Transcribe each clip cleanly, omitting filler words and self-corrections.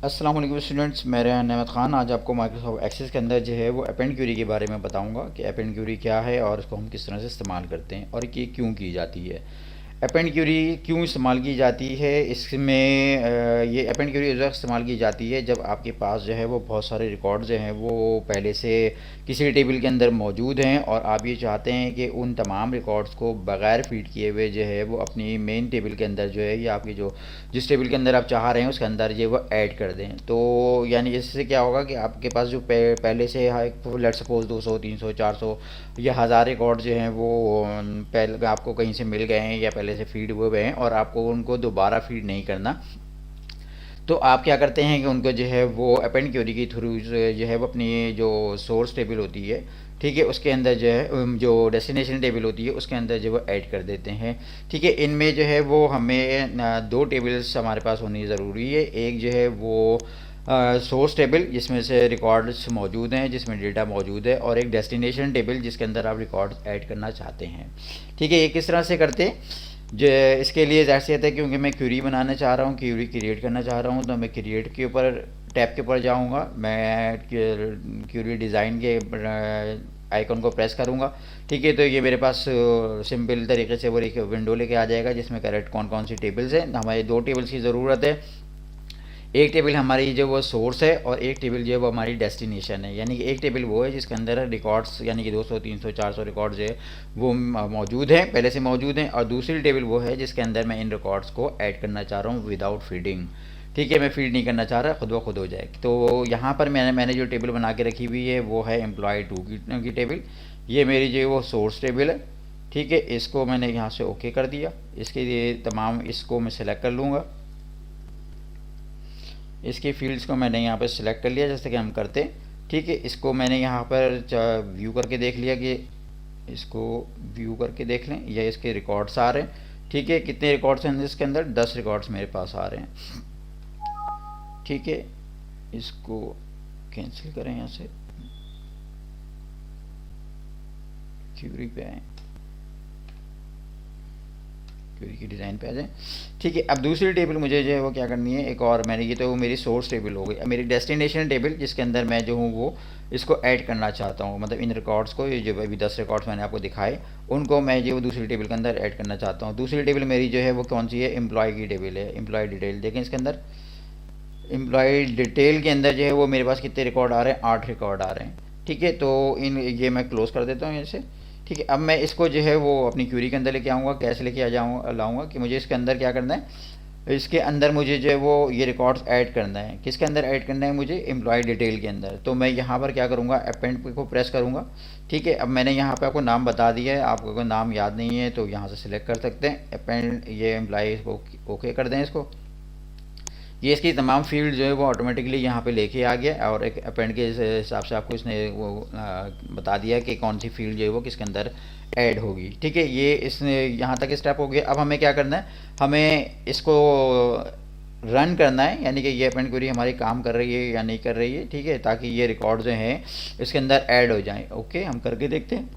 अस्सलाम वालेकुम स्टूडेंट्स, मेरा नाम अहमद ख़ान। आज आपको माइक्रोसॉफ्ट एक्सेस के अंदर जो है वो अपेंड क्यूरी के बारे में बताऊंगा कि अपेंड क्यूरी क्या है और इसको हम किस तरह से इस्तेमाल करते हैं और ये क्यों की जाती है। अपेंड क्यूरी क्यों इस्तेमाल की जाती है, इसमें ये अपेंड क्यूरी उस वक्त इस्तेमाल की जाती है जब आपके पास जो है वो बहुत सारे रिकॉर्ड जो हैं वो पहले से किसी टेबल के अंदर मौजूद हैं और आप ये चाहते हैं कि उन तमाम रिकॉर्ड्स को बग़ैर फीड किए हुए जो है वो अपनी मेन टेबल के अंदर जो है या आपकी जो जिस टेबल के अंदर आप चाह रहे हैं उसके अंदर जो वो ऐड कर दें। तो यानी इससे क्या होगा कि आपके पास जो पहले से लेट सपोज 200 300 400 या हज़ार रिकॉर्ड जो हैं वो पहले आपको कहीं से मिल गए हैं या पहले से फीड हुए हुए हैं और आपको उनको दोबारा फीड नहीं करना। तो आप क्या करते हैं कि उनको जो है वो अपेंड क्यूरी के थ्रू जो है वो अपनी जो सोर्स टेबल होती है, ठीक है, उसके अंदर जो है जो डेस्टिनेशन टेबल होती है उसके अंदर जो वो ऐड कर देते हैं। ठीक है, इनमें जो है वो हमें दो टेबल्स हमारे पास होनी ज़रूरी है। एक जो है वो सोर्स टेबल जिसमें से रिकॉर्ड्स मौजूद हैं, जिसमें डेटा मौजूद है, और एक डेस्टिनेशन टेबल जिसके अंदर आप रिकॉर्ड्स ऐड करना चाहते हैं। ठीक है, ये किस तरह से करते हैं, जो इसके लिए ज़ाहिर सी बात है क्योंकि मैं क्यूरी बनाना चाह रहा हूँ, क्यूरी क्रिएट करना चाह रहा हूँ, तो मैं क्रिएट के ऊपर टैब के ऊपर जाऊँगा, मैं क्यूरी डिज़ाइन के आइकन को प्रेस करूँगा। ठीक है, तो ये मेरे पास सिंपल तरीके से वो एक विंडो लेके आ जाएगा जिसमें करेक्ट कौन कौन सी टेबल्स हैं। हमारे दो टेबल्स की ज़रूरत है। एक टेबल हमारी जो वो सोर्स है और एक टेबल जो है वो हमारी डेस्टिनेशन है। यानी कि एक टेबल वो है जिसके अंदर रिकॉर्ड्स यानी कि 200 300 400 रिकॉर्ड्स है वो मौजूद हैं, पहले से मौजूद हैं, और दूसरी टेबल वो है जिसके अंदर मैं इन रिकॉर्ड्स को ऐड करना चाह रहा हूँ विदाउट फीडिंग। ठीक है, मैं फीड नहीं करना चाह रहा, खुद ब खुद हो जाए। तो यहाँ पर मैंने जो टेबल बना के रखी हुई है वो है एम्प्लॉय 2 की टेबल। ये मेरी जो वो सोर्स टेबल है। ठीक है, इसको मैंने यहाँ से ओके कर दिया। इसके लिए तमाम इसको मैं सेलेक्ट कर लूँगा। इसकी फील्ड्स को मैंने यहाँ पर सिलेक्ट कर लिया जैसे कि हम करते। ठीक है, इसको मैंने यहाँ पर व्यू करके देख लिया कि इसको व्यू करके देख लें, यह इसके रिकॉर्ड्स आ रहे हैं। ठीक है, कितने रिकॉर्ड्स हैं इसके अंदर, 10 रिकॉर्ड्स मेरे पास आ रहे हैं। ठीक है, इसको कैंसिल करें, यहाँ से क्यूरी पे आए, क्यूरी की डिज़ाइन पे आ जाए। ठीक है, अब दूसरी टेबल मुझे जो है वो क्या करनी है, एक और मैंने ये तो मेरी सोर्स टेबल हो गई। अब मेरी डेस्टिनेशन टेबल जिसके अंदर मैं जो हूँ वो इसको ऐड करना चाहता हूँ, मतलब इन रिकॉर्ड्स को, ये जो अभी 10 रिकॉर्ड्स मैंने आपको दिखाए उनको मैं जो दूसरी टेबल के अंदर ऐड करना चाहता हूँ। दूसरी टेबल मेरी जो है वो कौन सी है, एम्प्लॉय की टेबल है, एम्प्लॉय डिटेल। देखें इसके अंदर एम्प्लॉय डिटेल के अंदर जो है वो मेरे पास कितने रिकॉर्ड आ रहे हैं, 8 रिकॉर्ड आ रहे हैं। ठीक है, तो इन ये मैं क्लोज कर देता हूँ ऐसे। ठीक है, अब मैं इसको जो है वो अपनी क्यूरी के अंदर लेके आऊँगा। कैसे लेके आ जाऊँगा, लाऊँगा कि मुझे इसके अंदर क्या करना है, इसके अंदर मुझे जो है वो ये रिकॉर्ड्स ऐड करना है। किसके अंदर ऐड करना है, मुझे एम्प्लॉय डिटेल के अंदर। तो मैं यहाँ पर क्या करूँगा, अपेंड को प्रेस करूँगा। ठीक है, अब मैंने यहाँ पे आपको नाम बता दिया है, आपको अगर नाम याद नहीं है तो यहाँ से सिलेक्ट कर सकते हैं अपेंड, ये एम्प्लॉय को ओके कर दें इसको। ये इसकी तमाम फील्ड जो है वो ऑटोमेटिकली यहाँ पे लेके आ गया और एक अपेंड के हिसाब से आपको इसने वो बता दिया कि कौन सी फील्ड जो है वो किसके अंदर ऐड होगी। ठीक है, ये इसने यहाँ तक स्टेप हो गया। अब हमें क्या करना है, हमें इसको रन करना है, यानी कि ये अपेंड क्वेरी हमारी काम कर रही है या नहीं कर रही है। ठीक है, ताकि ये रिकॉर्ड जो हैं इसके अंदर ऐड हो जाएँ। ओके, हम करके देखते हैं।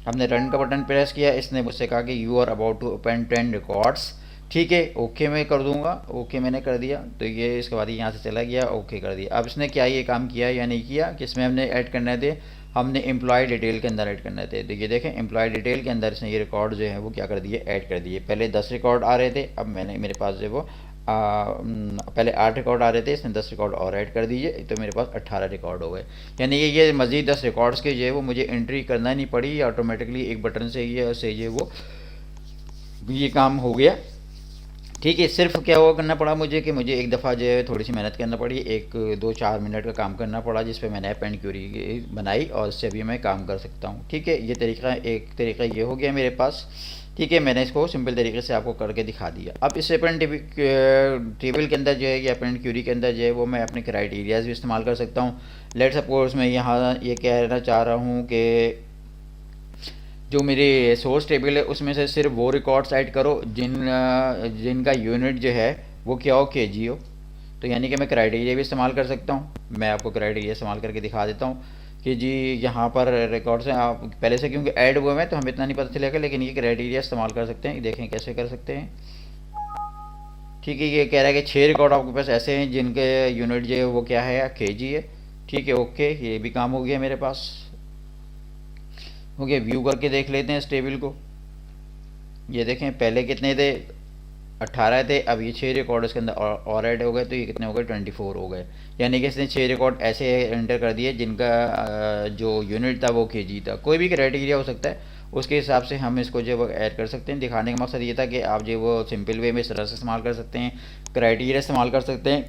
हमने रन का बटन प्रेस किया, इसने मुझसे कहा कि you are about to open 10 records. ठीक है, ओके मैं कर दूंगा। ओके मैंने कर दिया, तो ये इसके बाद यहाँ से चला गया, ओके कर दिया। अब इसने क्या ये काम किया या नहीं किया, किसमें हमने ऐड करने थे, हमने एम्प्लॉय डिटेल के अंदर ऐड करने थे। तो ये देखें एम्प्लॉय डिटेल के अंदर इसने ये रिकॉर्ड जो है वो क्या कर दिए, ऐड कर दिए। पहले 10 रिकॉर्ड आ रहे थे, अब मैंने मेरे पास जो है वो पहले 8 रिकॉर्ड आ रहे थे, इसने 10 रिकॉर्ड और ऐड कर दिए, तो मेरे पास 18 रिकॉर्ड हो गए। यानी ये मज़ीद 10 रिकॉर्ड्स के जो है वो मुझे एंट्री करना नहीं पड़ी, ऑटोमेटिकली एक बटन से ये वो ये काम हो गया। ठीक है, सिर्फ क्या हुआ करना पड़ा मुझे कि मुझे एक दफ़ा जो है थोड़ी सी मेहनत करना पड़ी, 1 2 4 मिनट का काम करना पड़ा जिस पे मैंने अपेंड क्यूरी बनाई और इससे अभी मैं काम कर सकता हूँ। ठीक है, ये तरीका, एक तरीका ये हो गया मेरे पास। ठीक है, मैंने इसको सिंपल तरीके से आपको करके दिखा दिया। अब इस अपेंड टेबल के अंदर जो है, या अपेंड क्यूरी के अंदर जो है वो मैं अपने क्राइटेरियाज भी इस्तेमाल कर सकता हूँ। लेट सपोज मैं यहाँ ये कहना चाह रहा हूँ कि जो मेरे सोर्स टेबल है उसमें से सिर्फ वो रिकॉर्ड्स ऐड करो जिनका यूनिट जो है वो क्या हो, केजी हो। तो यानी कि मैं क्राइटेरिया भी इस्तेमाल कर सकता हूँ। मैं आपको क्राइटेरिया इस्तेमाल करके दिखा देता हूँ कि जी यहाँ पर रिकॉर्ड्स हैं, आप पहले से क्योंकि ऐड हुए हैं तो हमें इतना नहीं पता चलेगा, लेकिन ये क्राइटेरिया इस्तेमाल कर सकते हैं। देखें कैसे कर सकते हैं। ठीक है, ये कह रहा है कि 6 रिकॉर्ड आपके पास ऐसे हैं जिनके यूनिट जो है वो क्या है, केजी है। ठीक है, ओके, ये भी काम हो गया मेरे पास। ओके, व्यू करके देख लेते हैं इस टेबल को। ये देखें पहले कितने थे, 18 थे, अब ये 6 रिकॉर्ड इसके अंदर और ऐड हो गए, तो ये कितने हो गए, 24 हो गए। यानी कि इसने 6 रिकॉर्ड ऐसे एंटर कर दिए जिनका जो यूनिट था वो केजी था। कोई भी क्राइटेरिया हो सकता है, उसके हिसाब से हम इसको जो वो ऐड कर सकते हैं। दिखाने का मकसद ये था कि आप जो वो सिंपल वे में इस तरह से इस्तेमाल कर सकते हैं, क्राइटेरिया इस्तेमाल कर सकते हैं।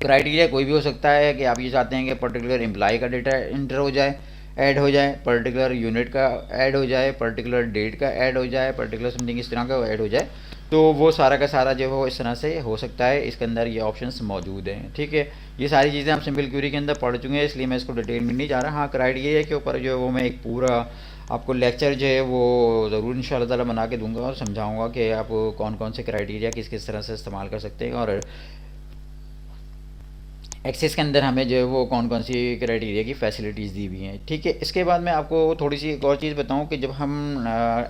क्राइटेरिया कोई भी हो सकता है कि आप ये चाहते हैं कि पर्टिकुलर एम्प्लॉय का डेटा इंटर हो जाए, ऐड हो जाए, पर्टिकुलर यूनिट का ऐड हो जाए, पर्टिकुलर डेट का ऐड हो जाए, पर्टिकुलर समथिंग इस तरह का ऐड हो जाए, तो वो सारा का सारा जो है इस तरह से हो सकता है। इसके अंदर ये ऑप्शंस मौजूद हैं। ठीक है, ये सारी चीज़ें हम सिंपल क्यूरी के अंदर पढ़ चुके हैं, इसलिए मैं इसको डिटेल में नहीं जा रहा। हाँ, क्राइटेरिया के ऊपर जो है वो मैं एक पूरा आपको लेक्चर जो है वो ज़रूर इंशाल्लाह ताला बना के दूंगा और समझाऊंगा कि आप कौन कौन से क्राइटेरिया किस किस तरह से इस्तेमाल कर सकते हैं, और एक्सेस के अंदर हमें जो है वो कौन कौन सी क्राइटेरिया की फैसिलिटीज़ दी हुई हैं। ठीक है, इसके बाद मैं आपको थोड़ी सी एक और चीज़ बताऊं कि जब हम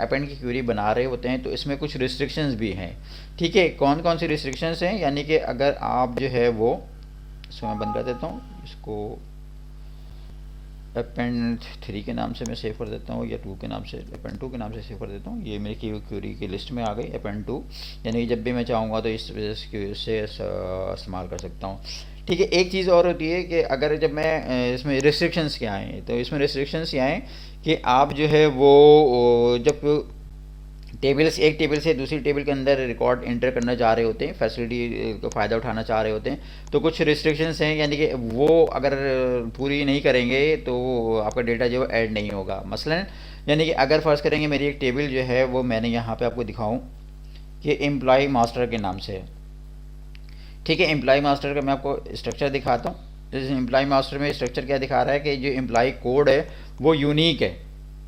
अपेंड की क्यूरी बना रहे होते हैं तो इसमें कुछ रिस्ट्रिक्शंस भी हैं। ठीक है, कौन कौन सी रिस्ट्रिक्शंस हैं, यानी कि अगर आप जो है वो, इसको मैं बंद कर देता हूँ, इसको अपेंड 3 के नाम से मैं सेव कर देता हूँ, या 2 के नाम से, अपेंड 2 के नाम से सेव कर देता हूँ। ये मेरी क्यूरी की लिस्ट में आ गई अपेंड 2, यानी कि जब भी मैं चाहूँगा तो इस वजह से इस्तेमाल कर सकता हूँ। ठीक है, एक चीज़ और होती है कि अगर जब मैं इसमें रिस्ट्रिक्शंस क्या हैं, तो इसमें रिस्ट्रिक्शंस क्या हैं कि आप जो है वो जब टेबल्स, एक टेबल से दूसरी टेबल के अंदर रिकॉर्ड इंटर करना चाह रहे होते हैं, फैसिलिटी का फ़ायदा उठाना चाह रहे होते हैं, तो कुछ रिस्ट्रिक्शंस हैं, यानी कि वो अगर पूरी नहीं करेंगे तो आपका डेटा जो है ऐड नहीं होगा। मसलन यानी कि अगर फ़र्ज़ करेंगे मेरी एक टेबल जो है वो मैंने यहाँ पे आपको दिखाऊं कि एम्प्लॉय मास्टर के नाम से है। ठीक है, एम्प्लॉय मास्टर का मैं आपको स्ट्रक्चर दिखाता हूँ। जैसे एम्प्लॉय मास्टर में स्ट्रक्चर क्या दिखा रहा है कि जो एम्प्लॉय कोड है वो यूनिक है।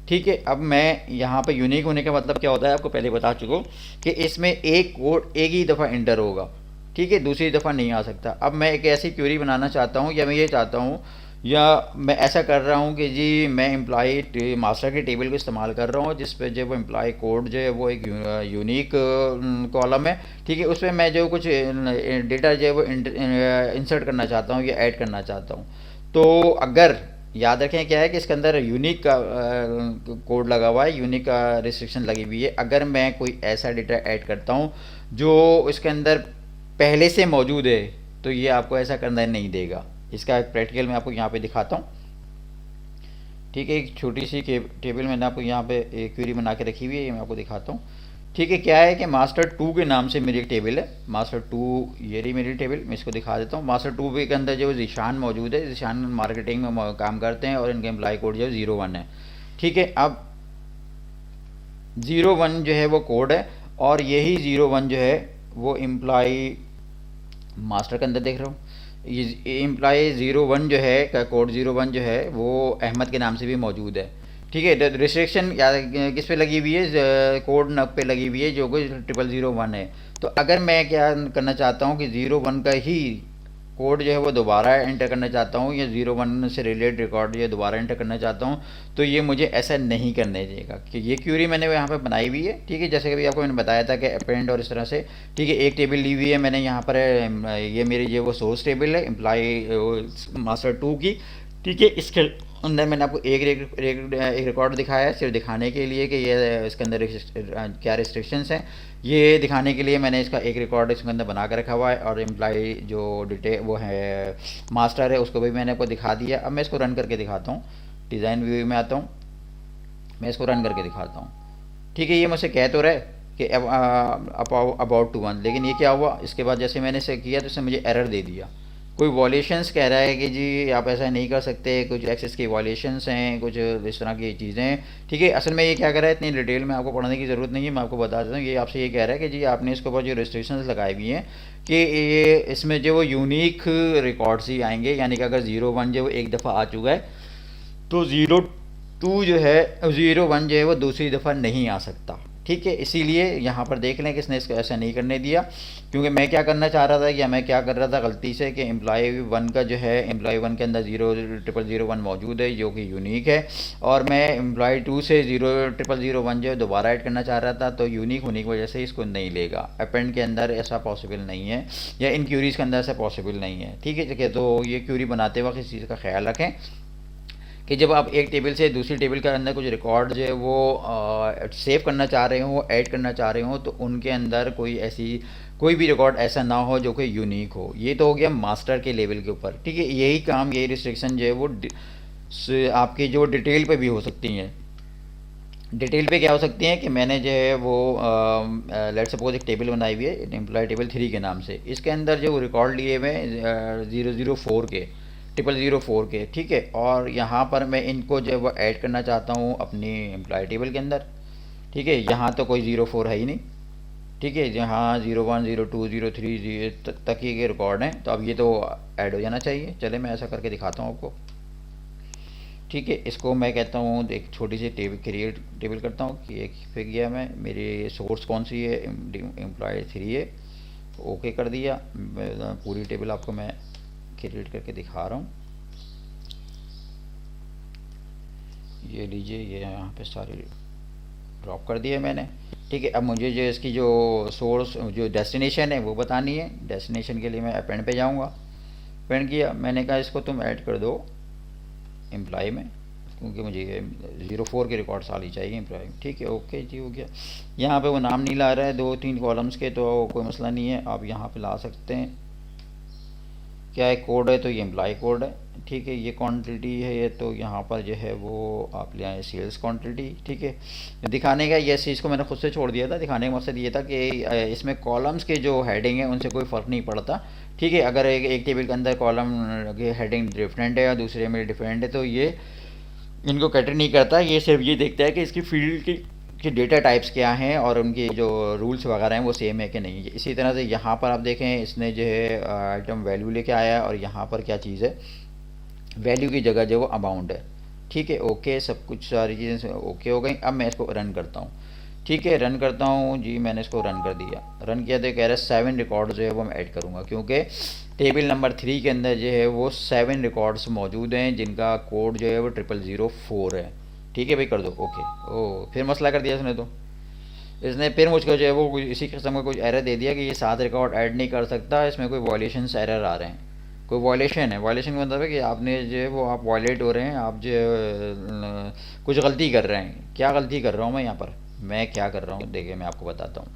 ठीक है, अब मैं यहाँ पे यूनिक होने का मतलब क्या होता है आपको पहले बता चुका हूँ कि इसमें एक कोड एक ही दफ़ा इंटर होगा। ठीक है, दूसरी दफ़ा नहीं आ सकता। अब मैं एक ऐसी क्यूरी बनाना चाहता हूँ, या मैं ये चाहता हूँ, या मैं ऐसा कर रहा हूँ कि जी मैं एम्प्लॉय मास्टर के टेबल को इस्तेमाल कर रहा हूँ जिस पे जो वो एम्प्लॉय कोड जो है वो एक यूनिक कॉलम है। ठीक है, उसमें मैं जो कुछ डेटा जो है वो इंसर्ट करना चाहता हूँ या ऐड करना चाहता हूँ। तो अगर याद रखें क्या है कि इसके अंदर यूनिक का कोड लगा हुआ है, यूनिक का रिस्ट्रिक्शन लगी हुई है। अगर मैं कोई ऐसा डेटा ऐड करता हूँ जो इसके अंदर पहले से मौजूद है तो ये आपको ऐसा करना नहीं देगा। इसका एक प्रैक्टिकल मैं आपको यहाँ पे दिखाता हूँ। ठीक है, एक छोटी सी टेबल मैंने आपको यहाँ पे एक क्वेरी बना के रखी हुई है, ये मैं आपको दिखाता हूँ। ठीक है, क्या है कि मास्टर 2 के नाम से मेरी एक टेबल है, मास्टर 2, ये रही मेरी टेबल। मैं इसको दिखा देता हूँ। मास्टर 2 के अंदर जो ज़ीशान मौजूद है, ज़ीशान मार्केटिंग में काम करते हैं और इनका एम्प्लॉय कोड जो है 01 है। ठीक है, अब 01 जो है वो कोड है, और यही 01 जो है वो एम्प्लॉय मास्टर के अंदर देख रहा हूँ। ये एम्प्लॉय 01 जो है का कोड 01 जो है वो अहमद के नाम से भी मौजूद है। ठीक है, रिस्ट्रिक्शन या किस पे लगी हुई है, कोड नब पे लगी हुई है जो कि 0001 है। तो अगर मैं क्या करना चाहता हूँ कि 01 का ही कोड जो है वो दोबारा एंटर करना चाहता हूँ, या 01 से रिलेटेड रिकॉर्ड जो है दोबारा एंटर करना चाहता हूँ, तो ये मुझे ऐसा नहीं करने देगा। कि ये क्यूरी मैंने यहाँ पे बनाई हुई है। ठीक है, जैसे कि आपको मैंने बताया था कि अपेंड और इस तरह से। ठीक है, एक टेबल ली हुई है मैंने यहाँ पर, ये मेरी जो वो सोर्स टेबल है एम्प्लॉय मास्टर 2 की। ठीक है, इसके अंदर मैंने आपको एक रिकॉर्ड दिखाया है सिर्फ दिखाने के लिए कि ये इसके अंदर क्या रिस्ट्रिक्शंस हैं, ये दिखाने के लिए मैंने इसका एक रिकॉर्ड इसके अंदर बना कर रखा हुआ है। और एम्प्लॉय जो डिटेल वो है मास्टर है उसको भी मैंने आपको दिखा दिया। अब मैं इसको रन करके दिखाता हूँ। डिज़ाइन व्यू में आता हूँ, मैं इसको रन करके दिखाता हूँ। ठीक है, ये मुझसे कह तो रहा है कि अबाउट टू वन, लेकिन ये क्या हुआ, इसके बाद जैसे मैंने इसे किया तो इसने मुझे एरर दे दिया। कोई वॉलेशंस कह रहा है कि जी आप ऐसा नहीं कर सकते, कुछ एक्सेस की वॉलेशंस हैं, कुछ इस तरह की चीज़ें हैं। ठीक है, असल में ये क्या कर रहा है, इतनी डिटेल में आपको पढ़ने की ज़रूरत नहीं है, मैं आपको बता देता हूँ। ये आपसे ये कह रहा है कि जी आपने इसके ऊपर जो रिस्ट्रिक्शंस लगाई हुई हैं कि ये इसमें जो वो यूनिक रिकॉर्ड्स ही आएंगे, यानी कि अगर 01 जो एक दफ़ा आ चुका है तो 02 जो है 01 जो है वो दूसरी दफ़ा नहीं आ सकता। ठीक है, इसीलिए यहाँ पर देख लें कि इसने इसको ऐसा नहीं करने दिया, क्योंकि मैं क्या करना चाह रहा था या मैं क्या कर रहा था गलती से कि एम्प्लॉय 1 का जो है एम्प्लॉय 1 के अंदर 00001 मौजूद है जो कि यूनिक है, और मैं एम्प्लॉय 2 से 00001 जो है दोबारा ऐड करना चाह रहा था, तो यूनिक होने की वजह से इसको नहीं लेगा। अपेंड के अंदर ऐसा पॉसिबल नहीं है, या इन क्यूरीज़ के अंदर ऐसा पॉसिबल नहीं है। ठीक है, तो ये क्यूरी बनाते वक्त इस चीज़ का ख्याल रखें कि जब आप एक टेबल से दूसरी टेबल के अंदर कुछ रिकॉर्ड जो है वो सेव करना चाह रहे हो, ऐड करना चाह रहे हो, तो उनके अंदर कोई भी रिकॉर्ड ऐसा ना हो जो कि यूनिक हो। ये तो हो गया मास्टर के लेवल के ऊपर। ठीक है, यही रिस्ट्रिक्शन जो है वो आपकी जो डिटेल पे भी हो सकती हैं। डिटेल पे क्या हो सकती हैं कि मैंने जो है वो लेट सपोज एक टेबल बनाई हुई है employee table 3 के नाम से, इसके अंदर जो रिकॉर्ड लिए हुए हैं 004 के 0004 के। ठीक है, और यहाँ पर मैं इनको जो है वो ऐड करना चाहता हूँ अपनी एम्प्लॉय टेबल के अंदर। ठीक है, यहाँ तो कोई 04 है ही नहीं। ठीक है, यहाँ 01 02 03 तक ही के रिकॉर्ड हैं, तो अब ये तो ऐड हो जाना चाहिए। चले मैं ऐसा करके दिखाता हूँ आपको। ठीक है, इसको मैं कहता हूँ एक छोटी सी टेबल करता हूँ कि एक पे गया मैं, मेरी सोर्स कौन सी है, employee 3 है, ओके कर दिया। पूरी टेबल आपको मैं क्रिएट करके दिखा रहा हूँ। ये लीजिए, ये यहाँ पे सारी ड्रॉप कर दिया मैंने। ठीक है, अब मुझे जो इसकी जो सोर्स जो डेस्टिनेशन है वो बतानी है। डेस्टिनेशन के लिए मैं अपेंड पे जाऊँगा। अपेंड किया, मैंने कहा इसको तुम ऐड कर दो एम्प्लॉय में, क्योंकि मुझे 04 के रिकॉर्ड सारी चाहिए एम्प्लॉय में। ठीक है, ओके जी, हो गया। यहाँ पे वो नाम नहीं ला रहा है 2-3 कॉलम्स के, तो कोई मसला नहीं है, आप यहाँ पे ला सकते हैं। क्या है कोड है, तो ये एम्प्लॉय कोड है। ठीक है, ये क्वांटिटी है ये, तो यहाँ पर जो है वो आप ले आए सेल्स क्वांटिटी। ठीक है, दिखाने का ये चीज़ को मैंने खुद से छोड़ दिया था। दिखाने का मकसद ये था कि इसमें कॉलम्स के जो हेडिंग है उनसे कोई फ़र्क नहीं पड़ता। ठीक है, अगर एक टेबल के अंदर कॉलम की हेडिंग डिफरेंट है और दूसरे में डिफरेंट है, तो ये इनको कैटर नहीं करता। ये सिर्फ ये देखता है कि इसकी फील्ड की डेटा टाइप्स क्या हैं और उनकी जो रूल्स वगैरह हैं वो सेम है कि नहीं। इसी तरह से यहाँ पर आप देखें, इसने जो है आइटम वैल्यू लेके आया है, और यहाँ पर क्या चीज़ है, वैल्यू की जगह जो वो अमाउंट है। ठीक है, ओके, सब कुछ सारी चीज़ें ओके हो गई। अब मैं इसको रन करता हूँ। ठीक है, रन करता हूँ जी, मैंने इसको रन कर दिया। रन किया तो कह रहा है 7 रिकॉर्ड जो है वो मैं ऐड करूँगा, क्योंकि टेबल नंबर 3 के अंदर जो है वो 7 रिकॉर्ड्स मौजूद हैं जिनका कोड जो है वो 0004 है। ठीक है भाई, कर दो ओके। ओ, फिर मसला कर दिया इसने फिर मुझको जो है वो इसी किस्म का कुछ एरर दे दिया कि ये 7 रिकॉर्ड ऐड नहीं कर सकता, इसमें कोई वॉयलेशंस एरर आ रहे हैं। कोई वॉयलेशन है, वॉयलेशन का मतलब है कि आपने जो है वो आप वॉयलेट हो रहे हैं, आप जो कुछ गलती कर रहे हैं। क्या गलती कर रहा हूँ मैं यहाँ पर, मैं क्या कर रहा हूँ देखिए, मैं आपको बताता हूँ।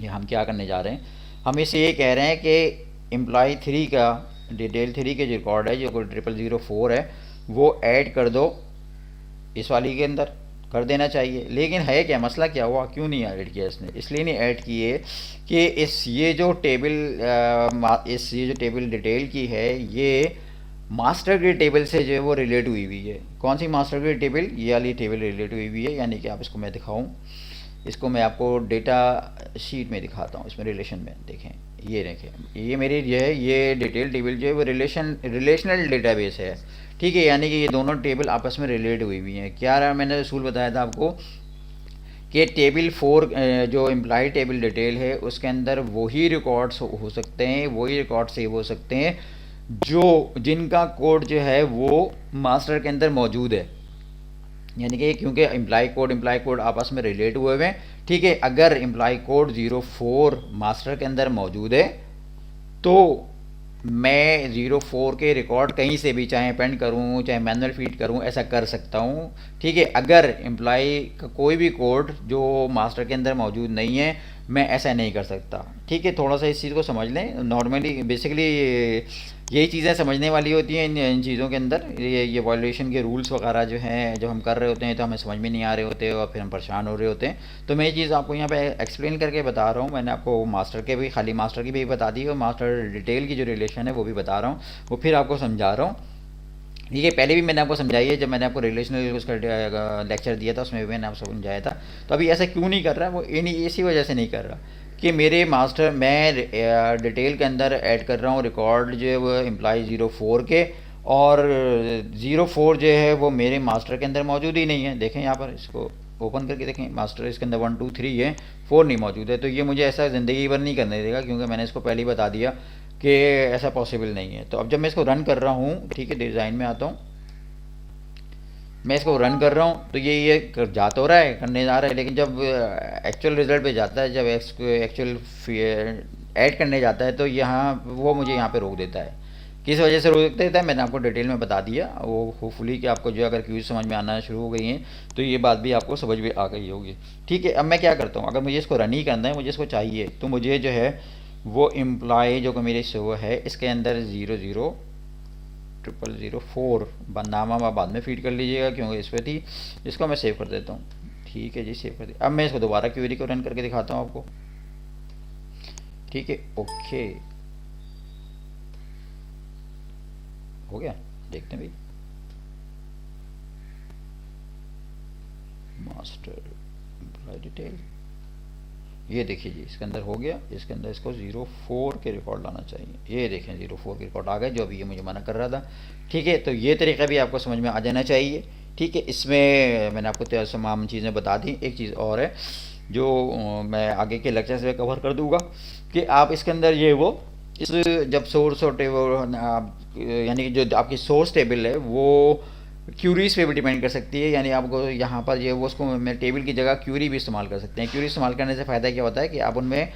ये हम क्या करने जा रहे हैं, हम इसे ये कह रहे हैं कि employee 3 का डिटेल 3 के जो रिकॉर्ड है जो कोई 0004 है वो ऐड कर दो इस वाली के अंदर, कर देना चाहिए। लेकिन है क्या मसला, क्या हुआ, क्यों नहीं ऐड किया इसने? इसलिए नहीं ऐड किए कि ये जो टेबल डिटेल की है ये मास्टर ग्रेड टेबल से जो है वो रिलेट हुई है। कौन सी मास्टर ग्रेड टेबल? ये वाली टेबल रिलेट हुई है। यानी कि आप इसको मैं दिखाऊं, इसको मैं आपको डेटा शीट में दिखाता हूँ। इसमें रिलेशन में देखें, ये देखें, ये मेरी जो है ये डिटेल टेबल जो है वो रिलेशनल डेटाबेस है। ठीक है, यानी कि ये दोनों टेबल आपस में रिलेट हुई हैं। क्या रहा, मैंने असूल बताया था आपको कि टेबल 4 जो एम्प्लॉय टेबल डिटेल है उसके अंदर वही रिकॉर्ड्स हो सकते हैं, वही रिकॉर्ड सेव हो सकते हैं जिनका कोड जो है वो मास्टर के अंदर मौजूद है। यानी कि क्योंकि एम्प्लॉय कोड आपस में रिलेट हुए हुए हैं। ठीक है, अगर एम्प्लॉय कोड 04 मास्टर के अंदर मौजूद है तो मैं 04 के रिकॉर्ड कहीं से भी चाहे अपेंड करूं चाहे मैनुअल फीड करूं ऐसा कर सकता हूं। ठीक है, अगर एम्प्लॉय का कोई भी कोड जो मास्टर के अंदर मौजूद नहीं है मैं ऐसा नहीं कर सकता। ठीक है, थोड़ा सा इस चीज़ को समझ लें। नॉर्मली बेसिकली यही चीज़ें समझने वाली होती हैं इन चीज़ों के अंदर। ये वॉल्यूशन के रूल्स वगैरह जो हैं जो हम कर रहे होते हैं तो हमें समझ में नहीं आ रहे होते और फिर हम परेशान हो रहे होते हैं। तो मैं ये चीज़ आपको यहाँ पे एक्सप्लेन करके बता रहा हूँ। मैंने आपको मास्टर के भी खाली मास्टर की भी बता दी और मास्टर डिटेल की जो रिलेशन है वो भी बता रहा हूँ, वो फिर आपको समझा रहा हूँ। ठीक है, पहले भी मैंने आपको समझाई है, जब मैंने आपको रिलेशनल उसका लेक्चर दिया था उसमें भी मैंने आपको समझाया था। तो अभी ऐसा क्यों नहीं कर रहा, वो इसी वजह से नहीं कर रहा कि मेरे मास्टर मैं डिटेल के अंदर ऐड कर रहा हूँ रिकॉर्ड जो है वो एम्प्लॉय 04 के, और 04 जो है वो मेरे मास्टर के अंदर मौजूद ही नहीं है। देखें यहाँ पर, इसको ओपन करके देखें, मास्टर इसके अंदर 1 2 3 है, 4 नहीं मौजूद है। तो ये मुझे ऐसा ज़िंदगी भर नहीं करने देगा, क्योंकि मैंने इसको पहले ही बता दिया कि ऐसा पॉसिबल नहीं है। तो अब जब मैं इसको रन कर रहा हूँ, ठीक है, डिज़ाइन में आता हूँ, मैं इसको रन कर रहा हूँ, तो ये जा तो रहा है, करने जा रहा है, लेकिन जब एक्चुअल रिजल्ट पे जाता है, जब एक्चुअल ऐड करने जाता है, तो यहाँ वो मुझे यहाँ पे रोक देता है। किस वजह से रोक देता है मैंने आपको डिटेल में बता दिया। वो होपफुली कि आपको जो अगर क्यूज समझ में आना शुरू हो गई हैं, तो ये बात भी आपको समझ में आ गई होगी। ठीक है, अब मैं क्या करता हूँ, अगर मुझे इसको रन ही करना है, मुझे इसको चाहिए, तो मुझे जो है वो एम्प्लॉय जो कि मेरे शो है, इसके अंदर 000004 नामा बाद में फीड कर लीजिएगा, क्योंकि इस पर थी। इसको मैं सेव कर देता हूँ। ठीक है जी, सेव कर दिया। अब मैं इसको दोबारा क्वेरी को रन करके दिखाता हूँ आपको। ठीक है, ओके, हो गया, देखते हैं भाई। मास्टर एम्प्लॉय डिटेल, ये देखिए जी, इसके अंदर हो गया। इसके अंदर इसको 04 के रिकॉर्ड लाना चाहिए। ये देखें 04 के रिकॉर्ड आ गए, जो अभी ये मुझे मना कर रहा था। ठीक है, तो ये तरीका भी आपको समझ में आ जाना चाहिए। ठीक है, इसमें मैंने आपको तमाम चीज़ें बता दी। एक चीज़ और है जो मैं आगे के लेक्चर्स में कवर कर दूंगा, कि आप इसके अंदर ये वो इस जब सोर्स और टेबल यानी जो आपकी सोर्स टेबल है वो क्यूरीज पे भी डिपेंड कर सकती है। यानी आपको यहाँ पर जो है वो उसको मैं टेबल की जगह क्यूरी भी इस्तेमाल कर सकते हैं। क्यूरी इस्तेमाल करने से फ़ायदा क्या होता है कि आप उनमें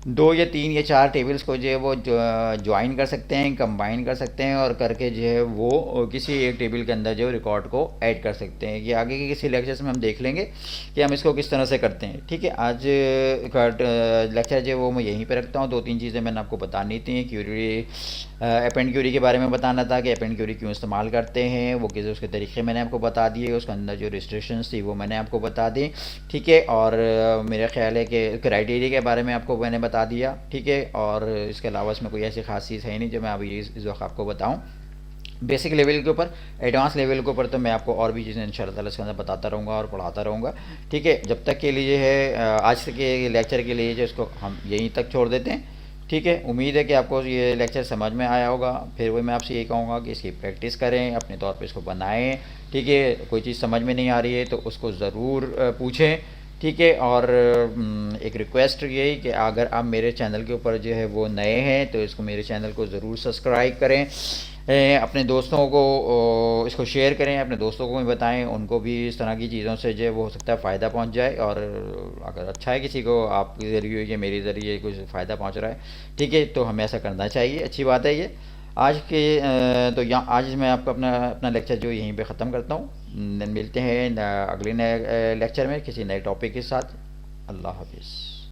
2 या 3 या 4 टेबल्स को जो है वो ज्वाइन कर सकते हैं, कंबाइन कर सकते हैं, और करके जो है वो किसी एक टेबल के अंदर जो रिकॉर्ड को ऐड कर सकते हैं। ये आगे के किसी लेक्चर्स में हम देख लेंगे कि हम इसको किस तरह से करते हैं। ठीक है, आज का लेक्चर जो है वो मैं यहीं पे रखता हूँ। 2-3 चीज़ें मैंने आपको बतानी थी। क्यूरी अपेंड क्यूरी के बारे में बताना था कि अपेंड क्यूरी क्यों इस्तेमाल करते हैं, वो किस उसके तरीके मैंने आपको बता दिए, उसके अंदर जो रिस्ट्रिक्शंस थी वो मैंने आपको बता दी। ठीक है, और मेरा ख्याल है कि क्राइटेरिया के बारे में आपको मैंने बता दिया। ठीक है, और इसके अलावा इसमें कोई ऐसी खास चीज़ है नहीं जो मैं अभी इस वक्त आपको बताऊँ। बेसिक लेवल के ऊपर, एडवांस लेवल के ऊपर तो मैं आपको और भी चीज़ें इंशाल्लाह ताला इसके अंदर बताता रहूँगा और पढ़ाता रहूँगा। ठीक है, जब तक के लिए है आज के लेक्चर के लिए जो इसको हम यहीं तक छोड़ देते हैं। ठीक है, उम्मीद है कि आपको ये लेक्चर समझ में आया होगा। फिर वही मैं आपसे यही कहूँगा कि इसकी प्रैक्टिस करें, अपने तौर पे इसको बनाएं। ठीक है, कोई चीज़ समझ में नहीं आ रही है तो उसको ज़रूर पूछें। ठीक है, और एक रिक्वेस्ट यही कि अगर आप मेरे चैनल के ऊपर जो है वो नए हैं तो इसको मेरे चैनल को ज़रूर सब्सक्राइब करें। अपने दोस्तों को इसको शेयर करें, अपने दोस्तों को भी बताएं, उनको भी इस तरह की चीज़ों से जो है वो हो सकता है फ़ायदा पहुंच जाए। और अगर अच्छा है किसी को आपके ज़रिए या मेरे ज़रिए कुछ फ़ायदा पहुंच रहा है, ठीक है, तो हमें ऐसा करना चाहिए। अच्छी बात है ये। आज के तो यहाँ आज मैं आपको अपना अपना लेक्चर जो यहीं पे ख़त्म करता हूँ। मिलते हैं अगले नए लेक्चर में किसी नए टॉपिक के साथ। अल्लाह हाफिज़।